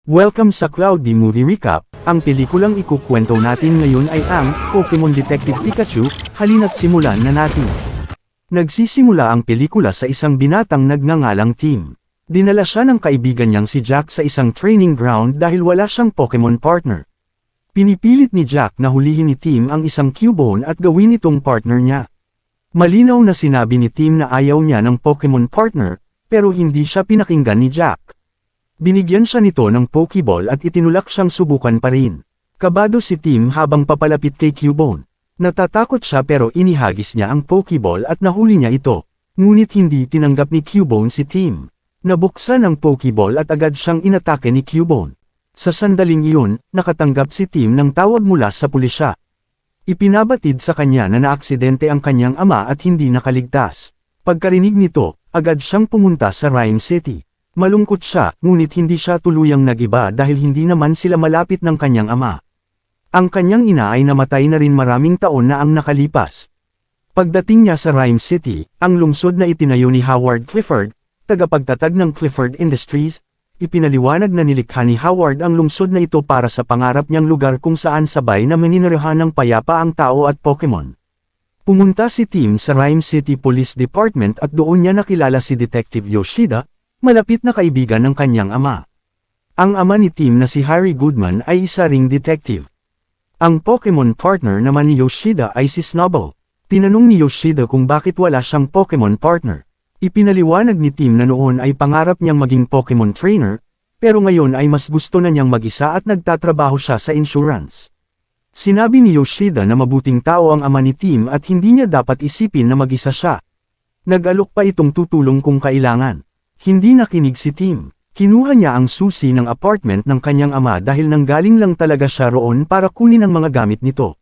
Welcome sa Cloudy Movie Recap. Ang pelikulang ikukwento natin ngayon ay ang Pokemon Detective Pikachu. Halina't simulan na natin. Nagsisimula ang pelikula sa isang binatang nagngangalang Tim. Dinala siya ng kaibigan niyang si Jack sa isang training ground dahil wala siyang Pokemon partner. Pinipilit ni Jack na hulihin ni Tim ang isang Cubone at gawin itong partner niya. Malinaw na sinabi ni Tim na ayaw niya ng Pokemon partner, pero hindi siya pinakinggan ni Jack. Binigyan siya nito ng Pokeball at itinulak siyang subukan pa rin. Kabado si Tim habang papalapit kay Cubone. Natatakot siya pero inihagis niya ang Pokeball at nahuli niya ito. Ngunit hindi tinanggap ni Cubone si Tim. Nabuksan ang Pokeball at agad siyang inatake ni Cubone. Sa sandaling iyon, nakatanggap si Tim ng tawag mula sa pulisya. Ipinabatid sa kanya na naaksidente ang kanyang ama at hindi nakaligtas. Pagkarinig nito, agad siyang pumunta sa Rhyme City. Malungkot siya, ngunit hindi siya tuluyang nag-iba dahil hindi naman sila malapit ng kanyang ama. Ang kanyang ina ay namatay na rin maraming taon na ang nakalipas. Pagdating niya sa Rhyme City, ang lungsod na itinayo ni Howard Clifford, tagapagtatag ng Clifford Industries, ipinaliwanag na nilikha ni Howard ang lungsod na ito para sa pangarap niyang lugar kung saan sabay na maninirahan ng payapa ang tao at Pokemon. Pumunta si Tim sa Rhyme City Police Department at doon niya nakilala si Detective Yoshida, malapit na kaibigan ng kanyang ama. Ang ama ni Tim na si Harry Goodman ay isa ring detective. Ang Pokemon partner naman ni Yoshida ay si Snubbull. Tinanong ni Yoshida kung bakit wala siyang Pokemon partner. Ipinaliwanag ni Tim na noon ay pangarap niyang maging Pokemon trainer, pero ngayon ay mas gusto na niyang mag-isa at nagtatrabaho siya sa insurance. Sinabi ni Yoshida na mabuting tao ang ama ni Tim at hindi niya dapat isipin na mag-isa siya. Nag-alok pa itong tutulong kung kailangan. Hindi nakinig si Tim. Kinuha niya ang susi ng apartment ng kanyang ama dahil nanggaling lang talaga siya roon para kunin ang mga gamit nito.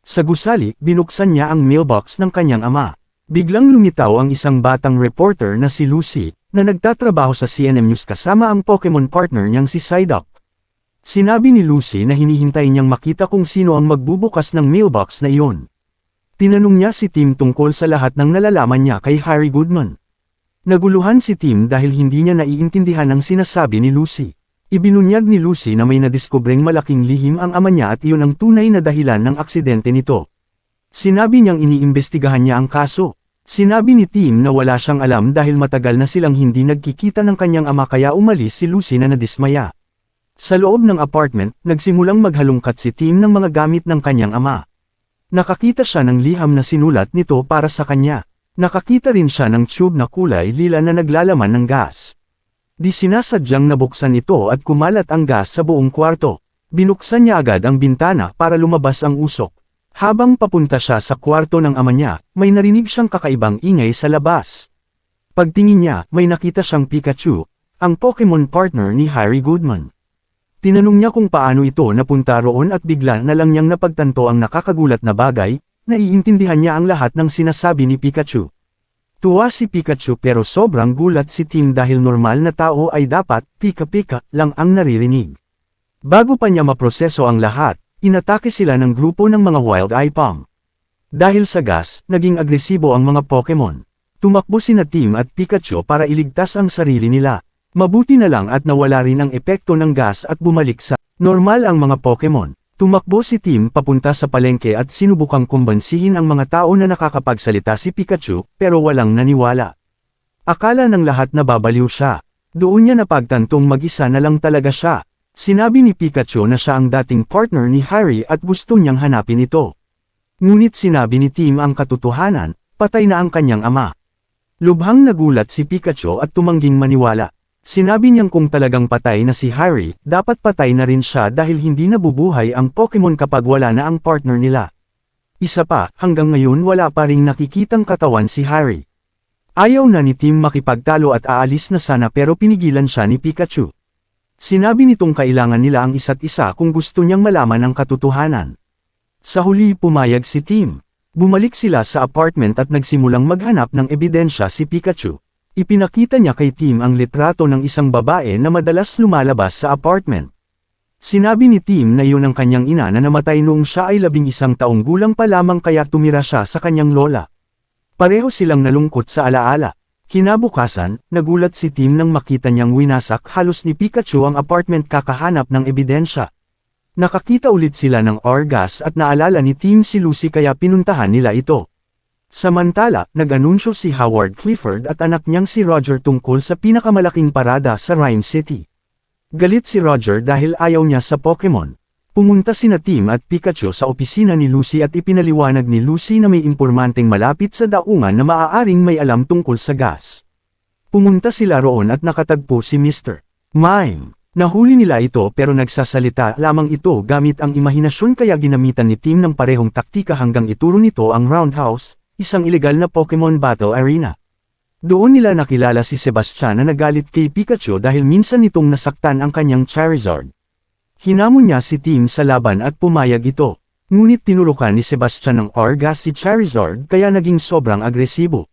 Sa gusali, binuksan niya ang mailbox ng kanyang ama. Biglang lumitaw ang isang batang reporter na si Lucy, na nagtatrabaho sa CNN News kasama ang Pokemon partner niyang si Psyduck. Sinabi ni Lucy na hinihintay niyang makita kung sino ang magbubukas ng mailbox na iyon. Tinanong niya si Tim tungkol sa lahat ng nalalaman niya kay Harry Goodman. Naguluhan si Tim dahil hindi niya naiintindihan ang sinasabi ni Lucy. Ibinunyag ni Lucy na may nadiskubreng malaking lihim ang ama niya at iyon ang tunay na dahilan ng aksidente nito. Sinabi niyang iniimbestigahan niya ang kaso. Sinabi ni Tim na wala siyang alam dahil matagal na silang hindi nagkikita ng kanyang ama kaya umalis si Lucy na nadismaya. Sa loob ng apartment, nagsimulang maghalungkat si Tim ng mga gamit ng kanyang ama. Nakakita siya ng liham na sinulat nito para sa kanya. Nakakita rin siya ng tube na kulay lila na naglalaman ng gas. Di sinasadyang nabuksan ito at kumalat ang gas sa buong kwarto. Binuksan niya agad ang bintana para lumabas ang usok. Habang papunta siya sa kwarto ng ama niya, may narinig siyang kakaibang ingay sa labas. Pagtingin niya, may nakita siyang Pikachu, ang Pokemon partner ni Harry Goodman. Tinanong niya kung paano ito napunta roon at bigla na lang niyang napagtanto ang nakakagulat na bagay. Naiintindihan niya ang lahat ng sinasabi ni Pikachu. Tuwa si Pikachu pero sobrang gulat si Tim dahil normal na tao ay dapat pika-pika lang ang naririnig. Bago pa niya maproseso ang lahat, inatake sila ng grupo ng mga Wild Ipom. Dahil sa gas, naging agresibo ang mga Pokemon. Tumakbo sina Tim at Pikachu para iligtas ang sarili nila. Mabuti na lang at nawala rin ang epekto ng gas at bumalik sa normal ang mga Pokemon. Tumakbo si Tim papunta sa palengke at sinubukang kumbansihin ang mga tao na nakakapagsalita si Pikachu, pero walang naniwala. Akala ng lahat na babaliw siya. Doon niya napagtantong mag-isa na lang talaga siya. Sinabi ni Pikachu na siya ang dating partner ni Harry at gusto niyang hanapin ito. Ngunit sinabi ni Tim ang katotohanan, patay na ang kanyang ama. Lubhang nagulat si Pikachu at tumangging maniwala. Sinabi niyang kung talagang patay na si Harry, dapat patay na rin siya dahil hindi nabubuhay ang Pokemon kapag wala na ang partner nila. Isa pa, hanggang ngayon wala pa ring nakikitang katawan si Harry. Ayaw na ni Tim makipagtalo at aalis na sana pero pinigilan siya ni Pikachu. Sinabi nitong kailangan nila ang isa't isa kung gusto niyang malaman ang katotohanan. Sa huli pumayag si Tim. Bumalik sila sa apartment at nagsimulang maghanap ng ebidensya si Pikachu. Ipinakita niya kay Tim ang litrato ng isang babae na madalas lumalabas sa apartment. Sinabi ni Tim na yun ang kanyang ina na namatay noong siya ay 11 taong gulang pa lamang kaya tumira siya sa kanyang lola. Pareho silang nalungkot sa alaala. Kinabukasan, nagulat si Tim nang makita niyang winasak halos ni Pikachu ang apartment kakahanap ng ebidensya. Nakakita ulit sila ng Argas at naalala ni Tim si Lucy kaya pinuntahan nila ito. Samantala, nag-anunsyo si Howard Clifford at anak niyang si Roger tungkol sa pinakamalaking parada sa Rhyme City. Galit si Roger dahil ayaw niya sa Pokemon. Pumunta sina Tim at Pikachu sa opisina ni Lucy at ipinaliwanag ni Lucy na may impormanteng malapit sa daungan na maaaring may alam tungkol sa gas. Pumunta sila roon at nakatagpo si Mr. Mime. Nahuli nila ito pero nagsasalita lamang ito gamit ang imahinasyon kaya ginamitan ni Tim ng parehong taktika hanggang ituro nito ang Roundhouse, isang ilegal na Pokemon Battle Arena. Doon nila nakilala si Sebastian na nagalit kay Pikachu dahil minsan nitong nasaktan ang kanyang Charizard. Hinamon niya si Tim sa laban at pumayag ito. Ngunit tinurukan ni Sebastian ng Argas si Charizard kaya naging sobrang agresibo.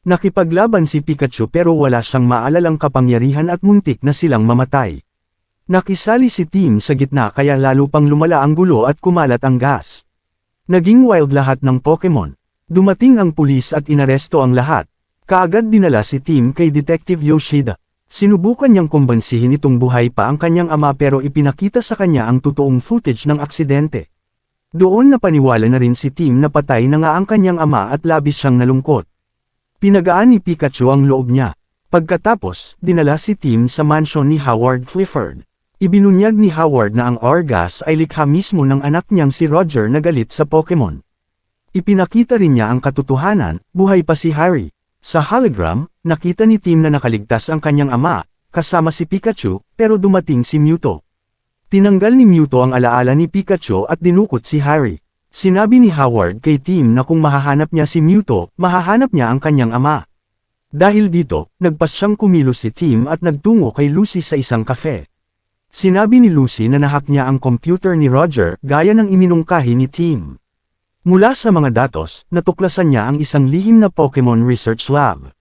Nakipaglaban si Pikachu pero wala siyang maalalang kapangyarihan at muntik na silang mamatay. Nakisali si Tim sa gitna kaya lalo pang lumala ang gulo at kumalat ang gas. Naging wild lahat ng Pokemon. Dumating ang pulis at inaresto ang lahat. Kaagad dinala si Tim kay Detective Yoshida. Sinubukan niyang kumbansihin itong buhay pa ang kanyang ama pero ipinakita sa kanya ang totoong footage ng aksidente. Doon napaniwala na rin si Tim na patay na nga ang kanyang ama at labis siyang nalungkot. Pinagaan ni Pikachu ang loob niya. Pagkatapos, dinala si Tim sa mansion ni Howard Clifford. Ibinunyag ni Howard na ang Argas ay likha mismo ng anak niyang si Roger na galit sa Pokemon. Ipinakita rin niya ang katotohanan, buhay pa si Harry. Sa hologram, nakita ni Tim na nakaligtas ang kanyang ama, kasama si Pikachu, pero dumating si Mewtwo. Tinanggal ni Mewtwo ang alaala ni Pikachu at dinukot si Harry. Sinabi ni Howard kay Tim na kung mahahanap niya si Mewtwo, mahahanap niya ang kanyang ama. Dahil dito, nagpas siyang kumilos si Tim at nagtungo kay Lucy sa isang cafe. Sinabi ni Lucy na nahack niya ang computer ni Roger gaya ng iminungkahi ni Tim. Mula sa mga datos, natuklasan niya ang isang lihim na Pokemon Research Lab.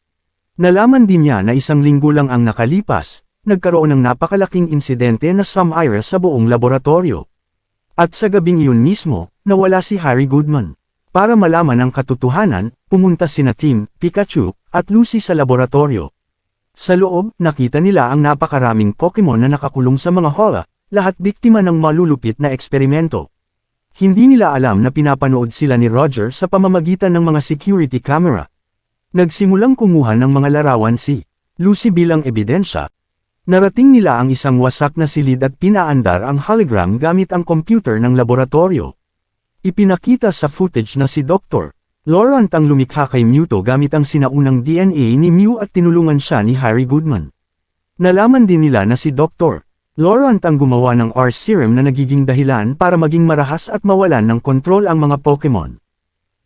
Nalaman din niya na isang linggo lang ang nakalipas, nagkaroon ng napakalaking insidente na sumira sa buong laboratorio. At sa gabing iyon mismo, nawala si Harry Goodman. Para malaman ang katotohanan, pumunta sina Tim, Pikachu, at Lucy sa laboratorio. Sa loob, nakita nila ang napakaraming Pokemon na nakakulong sa mga hola, lahat biktima ng malulupit na eksperimento. Hindi nila alam na pinapanood sila ni Roger sa pamamagitan ng mga security camera. Nagsimulang kumuha ng mga larawan si Lucy bilang ebidensya. Narating nila ang isang wasak na silid at pinaandar ang hologram gamit ang computer ng laboratorio. Ipinakita sa footage na si Dr. Laurent ang lumikha kay Mewtwo gamit ang sinaunang DNA ni Mew at tinulungan siya ni Harry Goodman. Nalaman din nila na si Dr. Laurent ang gumawa ng R-Serum na nagiging dahilan para maging marahas at mawalan ng kontrol ang mga Pokemon.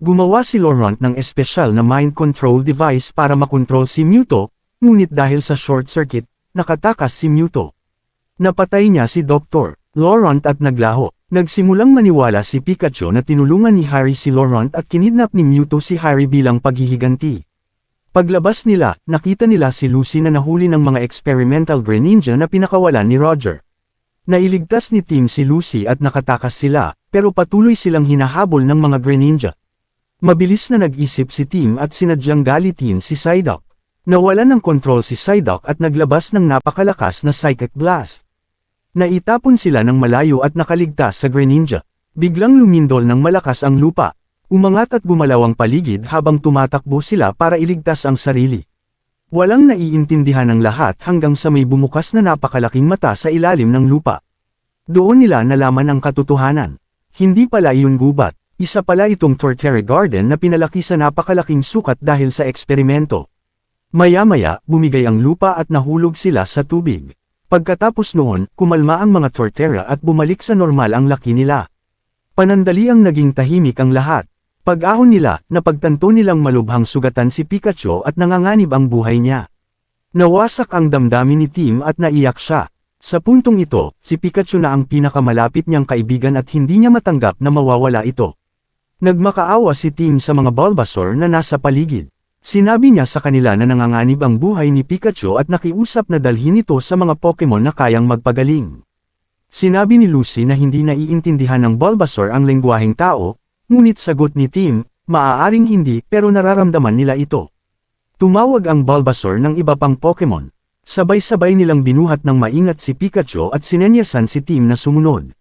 Gumawa si Laurent ng espesyal na mind control device para makontrol si Mewtwo, ngunit dahil sa short circuit, nakatakas si Mewtwo. Napatay niya si Dr. Laurent at naglaho. Nagsimulang maniwala si Pikachu na tinulungan ni Harry si Laurent at kinidnap ni Mewtwo si Harry bilang paghihiganti. Paglabas nila, nakita nila si Lucy na nahuli ng mga experimental Greninja na pinakawalan ni Roger. Nailigtas ni Tim si Lucy at nakatakas sila, pero patuloy silang hinahabol ng mga Greninja. Mabilis na nag-isip si Tim at sinadyang galitin si Psyduck. Nawalan ng kontrol si Psyduck at naglabas ng napakalakas na Psychic Blast. Naitapon sila ng malayo at nakaligtas sa Greninja. Biglang lumindol ng malakas ang lupa. Umangat at gumalaw ang paligid habang tumatakbo sila para iligtas ang sarili. Walang naiintindihan ng lahat hanggang sa may bumukas na napakalaking mata sa ilalim ng lupa. Doon nila nalaman ang katotohanan. Hindi pala iyon gubat, isa pala itong Torterra Garden na pinalaki sa napakalaking sukat dahil sa eksperimento. Maya-maya, bumigay ang lupa at nahulog sila sa tubig. Pagkatapos noon, kumalma ang mga Torterra at bumalik sa normal ang laki nila. Panandali ang naging tahimik ang lahat. Pag-ahon nila, napagtanto nilang malubhang sugatan si Pikachu at nanganganib ang buhay niya. Nawasak ang damdamin ni Tim at naiyak siya. Sa puntong ito, si Pikachu na ang pinakamalapit niyang kaibigan at hindi niya matanggap na mawawala ito. Nagmakaawa si Tim sa mga Bulbasaur na nasa paligid. Sinabi niya sa kanila na nanganganib ang buhay ni Pikachu at nakiusap na dalhin ito sa mga Pokemon na kayang magpagaling. Sinabi ni Lucy na hindi naiintindihan ng Bulbasaur ang lengguwaheng tao, ngunit sagot ni Tim, maaaring hindi pero nararamdaman nila ito. Tumawag ang Bulbasaur ng iba pang Pokemon. Sabay-sabay nilang binuhat ng maingat si Pikachu at sinenyasan si Tim na sumunod.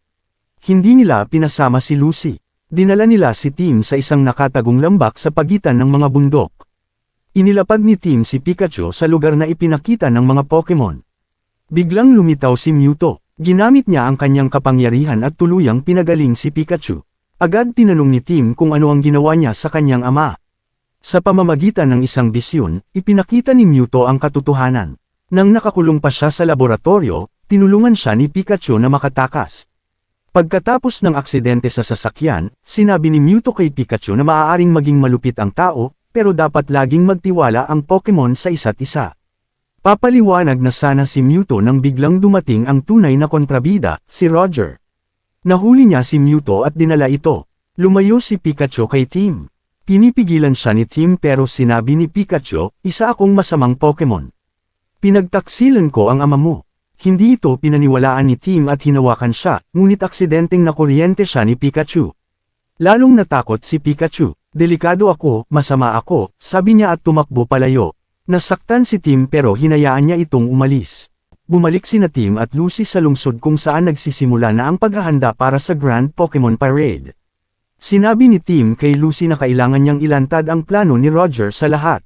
Hindi nila pinasama si Lucy. Dinala nila si Tim sa isang nakatagong lambak sa pagitan ng mga bundok. Inilapag ni Tim si Pikachu sa lugar na ipinakita ng mga Pokemon. Biglang lumitaw si Mewtwo. Ginamit niya ang kanyang kapangyarihan at tuluyang pinagaling si Pikachu. Agad tinanong ni Tim kung ano ang ginawa niya sa kanyang ama. Sa pamamagitan ng isang bisyon, ipinakita ni Mewtwo ang katotohanan. Nang nakakulong pa siya sa laboratorio, tinulungan siya ni Pikachu na makatakas. Pagkatapos ng aksidente sa sasakyan, sinabi ni Mewtwo kay Pikachu na maaaring maging malupit ang tao, pero dapat laging magtiwala ang Pokemon sa isa't isa. Papaliwanag na sana si Mewtwo nang biglang dumating ang tunay na kontrabida, si Roger. Nahuli niya si Mewtwo at dinala ito. Lumayo si Pikachu kay Tim. Pinipigilan siya ni Tim pero sinabi ni Pikachu, isa akong masamang Pokemon. Pinagtaksilan ko ang ama mo. Hindi ito pinaniwalaan ni Tim at hinawakan siya, ngunit aksidenteng nakuryente siya ni Pikachu. Lalong natakot si Pikachu. Delikado ako, masama ako, sabi niya at tumakbo palayo. Nasaktan si Tim pero hinayaan niya itong umalis. Bumalik sina Tim at Lucy sa lungsod kung saan nagsisimula na ang paghahanda para sa Grand Pokemon Parade. Sinabi ni Tim kay Lucy na kailangan niyang ilantad ang plano ni Roger sa lahat.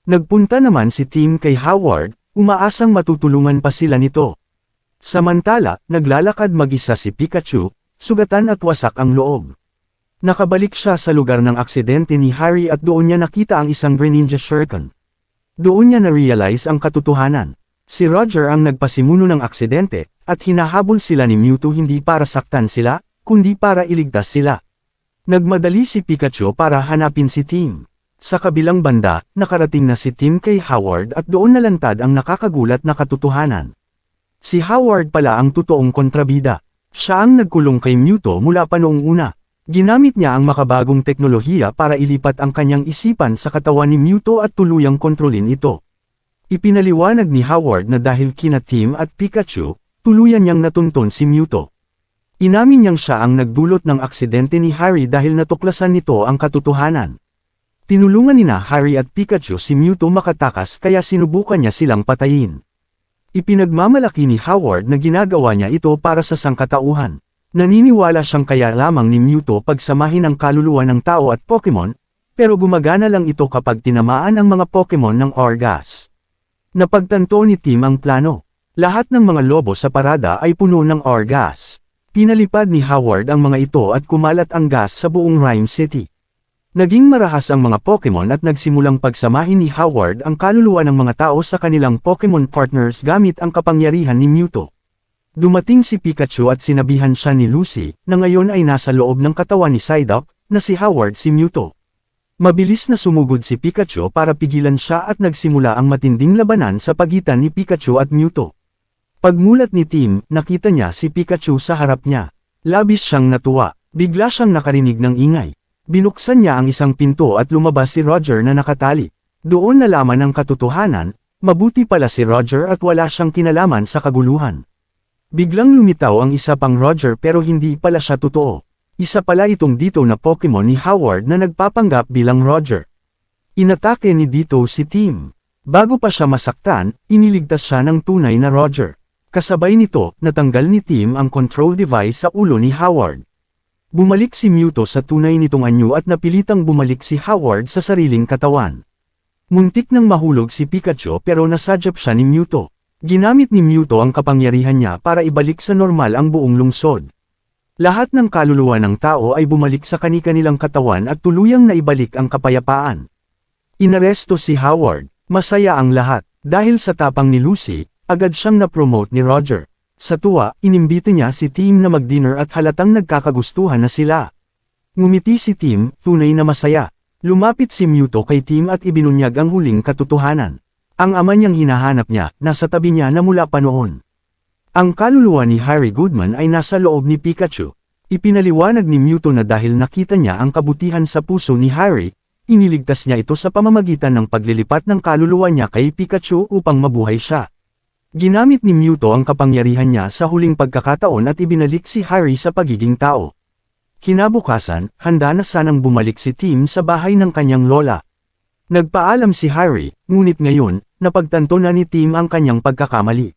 Nagpunta naman si Tim kay Howard, umaasang matutulungan pa sila nito. Samantala, naglalakad mag-isa si Pikachu, sugatan at wasak ang loob. Nakabalik siya sa lugar ng aksidente ni Harry at doon niya nakita ang isang Greninja Shuriken. Doon niya na-realize ang katotohanan. Si Roger ang nagpasimuno ng aksidente, at hinahabol sila ni Mewtwo hindi para saktan sila, kundi para iligtas sila. Nagmadali si Pikachu para hanapin si Tim. Sa kabilang banda, nakarating na si Tim kay Howard at doon nalantad ang nakakagulat na katotohanan. Si Howard pala ang totoong kontrabida. Siya ang nagkulong kay Mewtwo mula pa noong una. Ginamit niya ang makabagong teknolohiya para ilipat ang kanyang isipan sa katawan ni Mewtwo at tuluyang kontrolin ito. Ipinaliwanag ni Howard na dahil kina Tim at Pikachu, tuluyan niyang natuntun si Mewtwo. Inamin niyang siya ang nagdulot ng aksidente ni Harry dahil natuklasan nito ang katotohanan. Tinulungan nina Harry at Pikachu si Mewtwo makatakas kaya sinubukan niya silang patayin. Ipinagmamalaki ni Howard na ginagawa niya ito para sa sangkatauhan. Naniniwala siyang kaya lamang ni Mewtwo pagsamahin ang kaluluwa ng tao at Pokemon, pero gumagana lang ito kapag tinamaan ang mga Pokemon ng Orgas. Napagtanto ni Tim ang plano. Lahat ng mga lobo sa parada ay puno ng Orgas. Pinalipad ni Howard ang mga ito at kumalat ang gas sa buong Rhyme City. Naging marahas ang mga Pokemon at nagsimulang pagsamahin ni Howard ang kaluluwa ng mga tao sa kanilang Pokemon partners gamit ang kapangyarihan ni Mewtwo. Dumating si Pikachu at sinabihan siya ni Lucy, na ngayon ay nasa loob ng katawan ni Psyduck, na si Howard si Mewtwo. Mabilis na sumugod si Pikachu para pigilan siya at nagsimula ang matinding labanan sa pagitan ni Pikachu at Mewtwo. Pagmulat ni Tim, nakita niya si Pikachu sa harap niya. Labis siyang natuwa, bigla siyang nakarinig ng ingay. Binuksan niya ang isang pinto at lumabas si Roger na nakatali. Doon nalaman ang katotohanan, mabuti pala si Roger at wala siyang kinalaman sa kaguluhan. Biglang lumitaw ang isa pang Roger pero hindi pala siya totoo. Isa pala itong Ditto na Pokemon ni Howard na nagpapanggap bilang Roger. Inatake ni Ditto si Tim. Bago pa siya masaktan, iniligtas siya ng tunay na Roger. Kasabay nito, natanggal ni Tim ang control device sa ulo ni Howard. Bumalik si Mewtwo sa tunay nitong anyo at napilitang bumalik si Howard sa sariling katawan. Muntik nang mahulog si Pikachu pero nasadyap siya ni Mewtwo. Ginamit ni Mewtwo ang kapangyarihan niya para ibalik sa normal ang buong lungsod. Lahat ng kaluluwa ng tao ay bumalik sa kani-kanilang katawan at tuluyang naibalik ang kapayapaan. Inaresto si Howard. Masaya ang lahat. Dahil sa tapang ni Lucy, agad siyang na-promote ni Roger. Sa tuwa, inimbita niya si Tim na mag-dinner at halatang nagkakagustuhan na sila. Ngumiti si Tim, tunay na masaya. Lumapit si Mewtwo kay Tim at ibinunyag ang huling katotohanan. Ang ama niyang hinahanap niya, nasa tabi niya na mula pa noon. Ang kaluluwa ni Harry Goodman ay nasa loob ni Pikachu. Ipinaliwanag ni Mewtwo na dahil nakita niya ang kabutihan sa puso ni Harry, iniligtas niya ito sa pamamagitan ng paglilipat ng kaluluwa niya kay Pikachu upang mabuhay siya. Ginamit ni Mewtwo ang kapangyarihan niya sa huling pagkakataon at ibinalik si Harry sa pagiging tao. Kinabukasan, handa na sanang bumalik si Tim sa bahay ng kanyang lola. Nagpaalam si Harry, ngunit ngayon, napagtanto na ni Tim ang kanyang pagkakamali.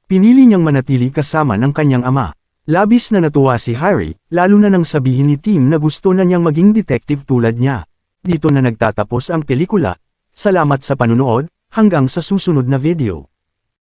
Pinili niyang manatili kasama ng kanyang ama. Labis na natuwa si Harry, lalo na nang sabihin ni Tim na gusto na niyang maging detective tulad niya. Dito na nagtatapos ang pelikula. Salamat sa panunood, hanggang sa susunod na video.